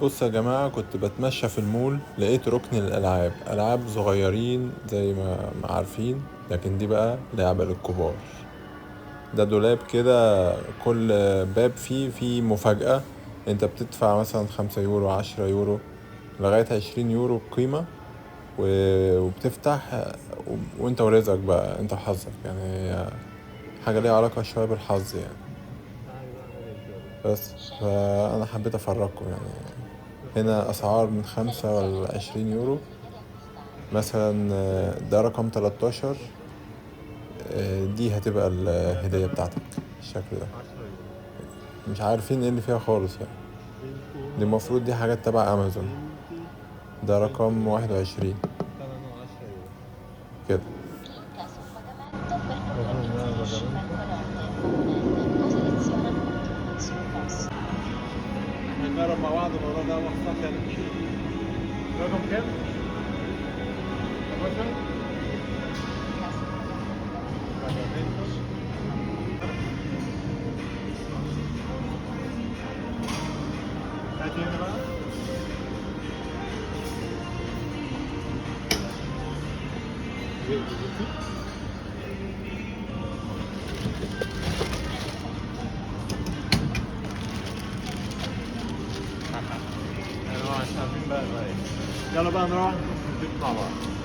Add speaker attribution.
Speaker 1: بص يا جماعة، كنت بتمشى في المول لقيت ركن الألعاب، ألعاب صغيرين زي ما عارفين، لكن دي بقى لعبة للكبار. ده دولاب كده، كل باب فيه مفاجأة. انت بتدفع مثلا 5 يورو، 10 يورو، لغاية 20 يورو القيمة. وبتفتح وانت ورزقك بقى، انت وحظك يعني. هي حاجة ليها علاقة شوية بالحظ يعني. بس فأنا حبيت أفرجكم يعني. هنا أسعار من 5 ولا 20 يورو مثلا. ده رقم 13. دي هتبقى الهدية بتاعتك الشكل ده. مش عارفين ايه اللي فيها خالص يعني. دي المفروض دي حاجات تبع أمازون. ده رقم 21 كده.
Speaker 2: نجرب مع بعض الموضوع ده مخطط يعني. رقم كام؟ 11. هاتي هنا بقى. يلا بقى نروح نشوف مع بعض.